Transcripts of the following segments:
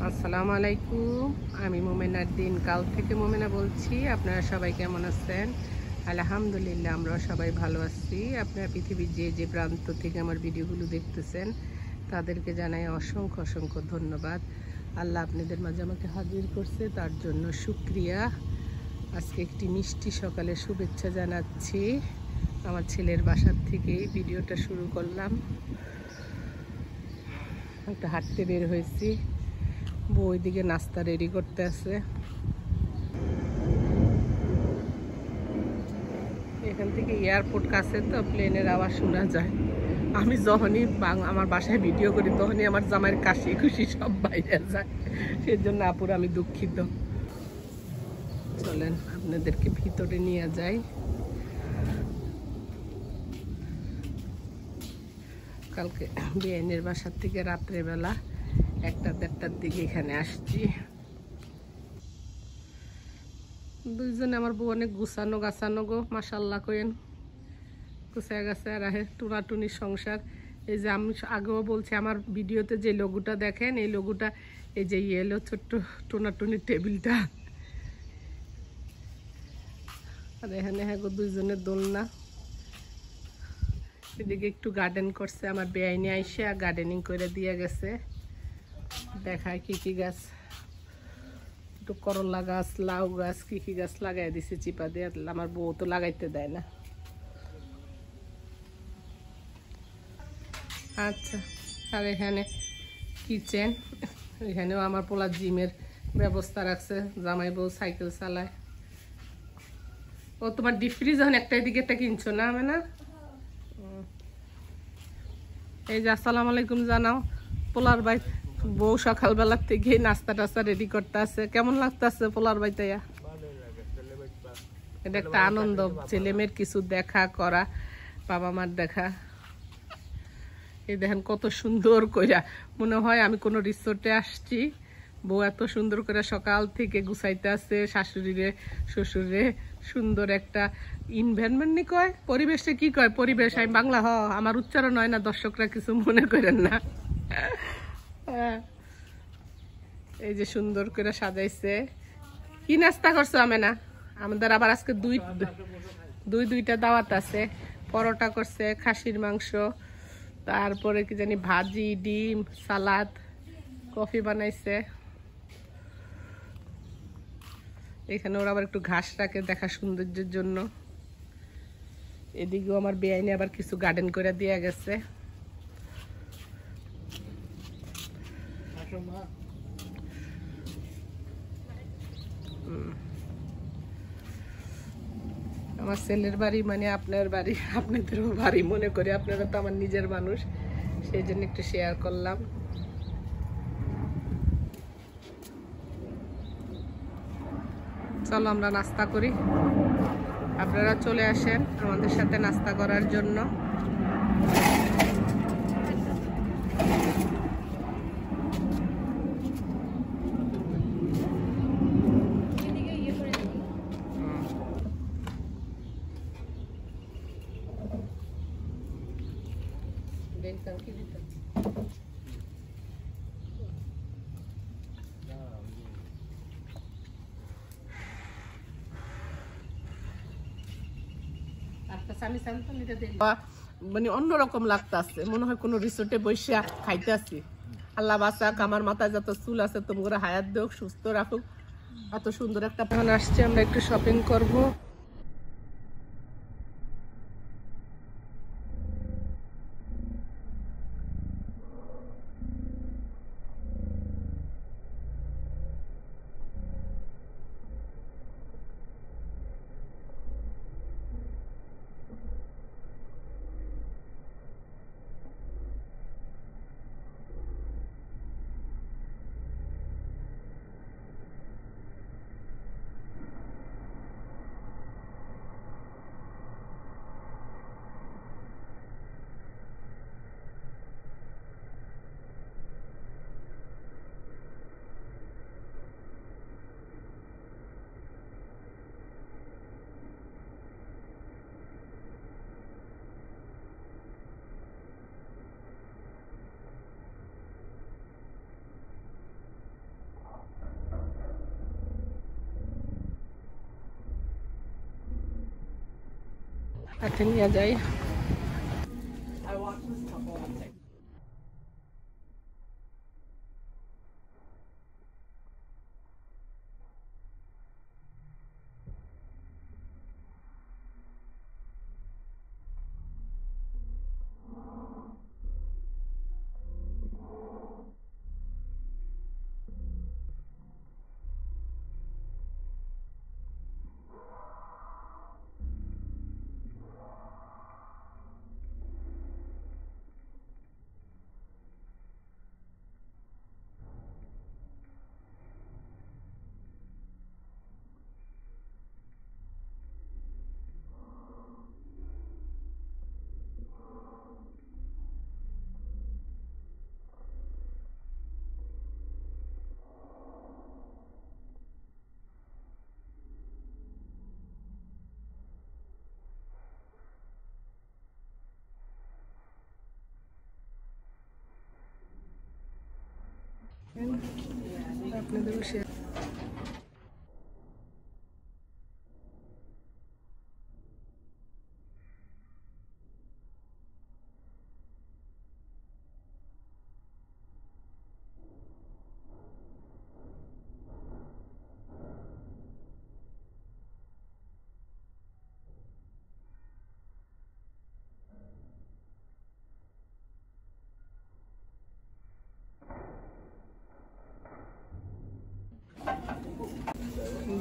আসসালামু আলাইকুম। আমি মোমেনার দিন কাল থেকে মোমেনা বলছি। আপনারা সবাই কেমন আছেন? আলহামদুলিল্লাহ, আমরা সবাই ভালো আছি। আপনারা পৃথিবীর যে যে প্রান্ত থেকে আমার ভিডিওগুলো দেখতেছেন তাদেরকে জানাই অসংখ্য অসংখ্য ধন্যবাদ। আল্লাহ আপনাদের মাঝে আমাকে হাজির করছে, তার জন্য শুক্রিয়া। আজকে একটি মিষ্টি সকালে শুভেচ্ছা জানাচ্ছি। আমার ছেলের বাসার থেকেই ভিডিওটা শুরু করলাম। একটা হাঁটতে বের হয়েছি, বউ ওইদিকে নাস্তা রেডি করতে আছে। এখান থেকে এয়ারপোর্ট কাছে, তো প্লেনের আওয়াজ শোনা যায়। আমি যখনই আমার বাসায় ভিডিও করি তখনই আমার জামাইয়ের কাশি খুশি সব বাইরে যায়, সেজন্য আপুর আমি দুঃখিত। চলেন আপনাদেরকে ভিতরে নিয়ে যাই। কালকে বিআইনের বাসার থেকে রাত্রেবেলা 1টা-1:30টার দিকে এখানে আসছি। দুইজনে আমার বউ অনেক গুছানো গাছানো গো, মাশাল্লাহ কইেন, গুছায় গেছে আর টুনাটুনির সংসার। এই যে আমি আগেও বলছি, আমার ভিডিওতে যে লোগোটা দেখেন, এই লোগোটা এই যে ইয়েলো ছোট্ট টুনাটুনির টেবিলটা। আর এখানে হ্যাঁ গো দুইজনের দোলনা। এদিকে একটু গার্ডেন করছে আমার বেআইনি আইসে, গার্ডেনিং করে দিয়ে গেছে। দেখায় কি কি গাছ, একটু করলা গাছ, লাউ গাছ, কি কি গাছ লাগাই দিছে চিপা দিয়ে। আমার বউ তো লাগাইতে দেয় না। আচ্ছা, আর এখানে কিচেন, এখানেও আমার পোলা জিমের ব্যবস্থা রাখছে। জামাই বউ সাইকেল চালায়। ও তোমার ডিপ ফ্রিজ যখন একটা এদিকে একটা কিনছো না আমি না। এই যে আসসালামু আলাইকুম জানাও পোলার বাই। বউ সকালবেলার থেকে নাস্তা টাস্তা রেডি করতে আছে। কেমন লাগতেছে পোলার বাইতে? এটা একটা আনন্দ, ছেলে মেয়ের কিছু দেখা করা, বাবা মার দেখা। এই দেখেন কত সুন্দর কইরা, মনে হয় আমি কোনো রিসোর্টে আসছি। বউ এত সুন্দর করে সকাল থেকে গুছাইতে আছে, শাশুড়িরে শ্বশুরে। সুন্দর একটা ইনভায়রনমেন্ট নি কয়, পরিবেশে কি কয়, পরিবেশ। আমি বাংলা আমার উচ্চারণ হয় না, দর্শকরা কিছু মনে করেন না। এই যে সুন্দর করে সাজাইছে। কি নাস্তা করছো আমি না? আমাদের আবার আজকে দুইটা দাওয়াত আছে। পরোটা করছে, খাসির মাংস, তারপরে কি জানি ভাজি, ডিম, সালাদ, কফি বানাইছে। এখানে ওরা আবার একটু ঘাস রাখে দেখা সৌন্দর্যের জন্য। এদিকেও আমার বেআইনে আবার কিছু গার্ডেন করে দিয়ে গেছে। আমার ছেলের বাড়ি মানে আপনার বাড়ি, আপনাদেরও বাড়ি মনে করি, আপনারা তো আমার নিজের মানুষ, সেই জন্য একটু শেয়ার করলাম। চলো আমরা নাস্তা করি, আপনারা চলে আসেন আমাদের সাথে নাস্তা করার জন্য। মানে অন্যরকম লাগতেছে, মনে হয় কোনো রিসোর্টে বসে খাইতে আসি। আল্লাহ বাঁচাক, আমার মাথায় যত চুল আছে তোমরা হায়াত দেখ, সুস্থ রাখুক। এত সুন্দর একটা প্ল্যান আসছে, আমরা একটু শপিং করব। আচ্ছা নিয়ে যাই। আপনাদের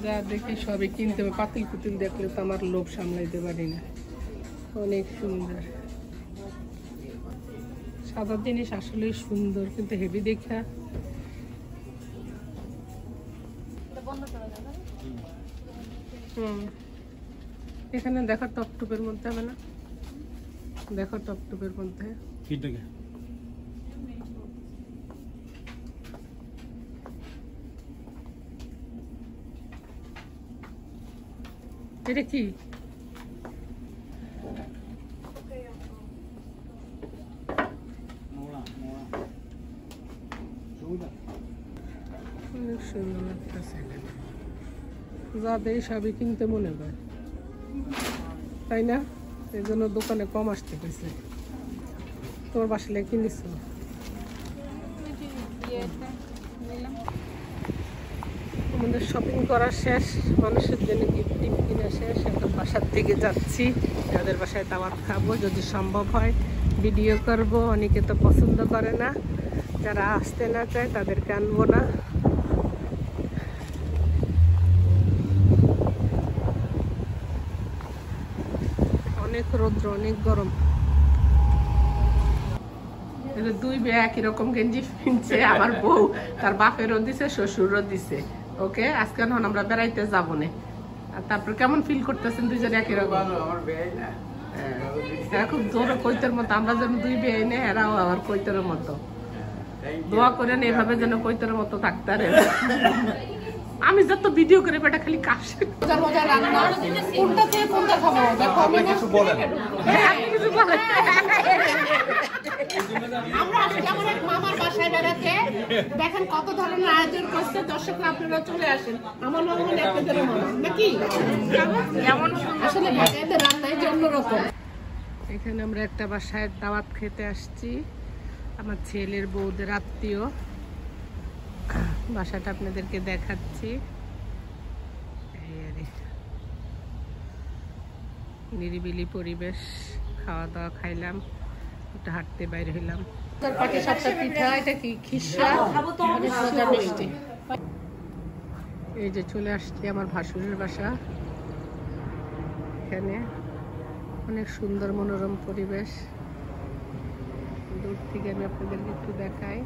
যা দেখি সবই কিনতে হবে। পাতিল পুতিল দেখলে তো আমার লোভ সামলাইতে পারি না। অনেক সুন্দর সাদা জিনিস, আসলেই সুন্দর, কিন্তু হেভি দেখা। এখানে দেখো টপটপের মধ্যে হবে না? দেখো টপটপের মধ্যে এটা কি? অনেক সুন্দর লাগতেছে। যাদের সবই কিনতে মনে হয়, তাই না? এই জন্য দোকানে কম আসতে পেরেছে। তোর বাসালে কিনিস? আমাদের শপিং করা শেষ, মানুষের জন্য গিফট টিফট কিনা শেষ। এখন বাসার দিকে যাচ্ছি, যাদের বাসায় দাওয়াত খাবো, যদি সম্ভব হয় ভিডিও করব। অনেকে তো পছন্দ করে না, যারা আসতে না চায় তাদেরকে আনবো না। অনেক রৌদ্র, অনেক গরম। দুই মেয়ে একই রকম গেঞ্জি কিনছে, আমার বউ তার বাপেরও দিছে, শ্বশুরও দিছে। ওকে, আজকে আমরা বেড়াইতে যাবো না। আর তারপর কেমন ফিল করতেছেন দুইজন একই রকম? খুব জোরে কৈতের মতো, আমরা যেন দুই বেয়ে নেই, এরাও আমার কৈতের মতো। দোয়া করেন এভাবে যেন কৈতের মতো থাকতে পারে। আমি যত ভিডিও করে বেটা খালি কাশি। কোনটা থেকে কোনটা খাবো কিছু বলেন। আমরা আজকে আমার মামার বাসায় বেড়াতে, দেখেন কত ধরনের আয়োজন করছে। দর্শকরা আপনারা চলে আসেন। আমার মামা আপনাদের নাকি যেমন আসলে রান্নায় অন্যরকম। এখানে আমরা একটা বাসায় দাওয়াত খেতে আসছি, আমার ছেলের বউদের আত্মীয়। বাসাটা আপনাদেরকে দেখাচ্ছি। নিরিবিলি পরিবেশ, খাওয়া দাওয়া খাইলাম, একটু হাঁটতে বাইরে হইলাম। পিঠা, এটা কি খিসা, মিষ্টি। এই যে চলে আসছি আমার ভাসুরের বাসা। এখানে অনেক সুন্দর মনোরম পরিবেশ। দূর থেকে আমি আপনাদেরকে একটু দেখাই।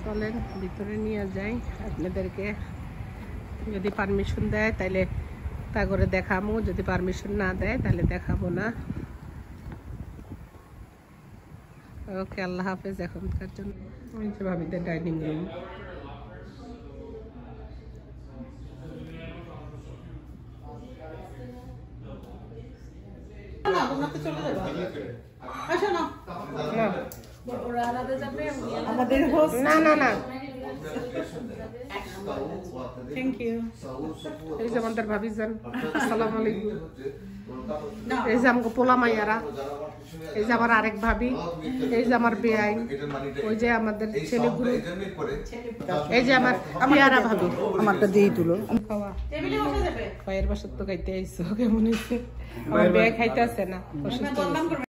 চলেন ভিতরে নিয়ে যাই আপনাদেরকে। যদি পারমিশন দেয় তাহলে তা করে দেখাবো, যদি পারমিশন না দেয় তাহলে দেখাবো না। ওকে, আল্লাহ হাফেজ। এখনকার জন্য ভাবিদের ডাইনিং রুম। না না না, থ্যাংক ইউ। এই যে আমাদের ভাবি যান, আসসালামু আলাইকুম। এই যে আমাকে পোলা মাইয়ারা, এই যে আমার আরেক ভাবি, এই যে আমার বেআইন, ওই যে আমাদের ছেলেগুলো, এই যে আমার পেয়ারা ভাবি। আমারটা দিয়েই তুলো। খাওয়া ভাইয়ের বাসার তো খাইতে আইসো, কেমন হয়েছে? আমার বেয়া খাইতে আছে না, অসুস্থ হয়েছে।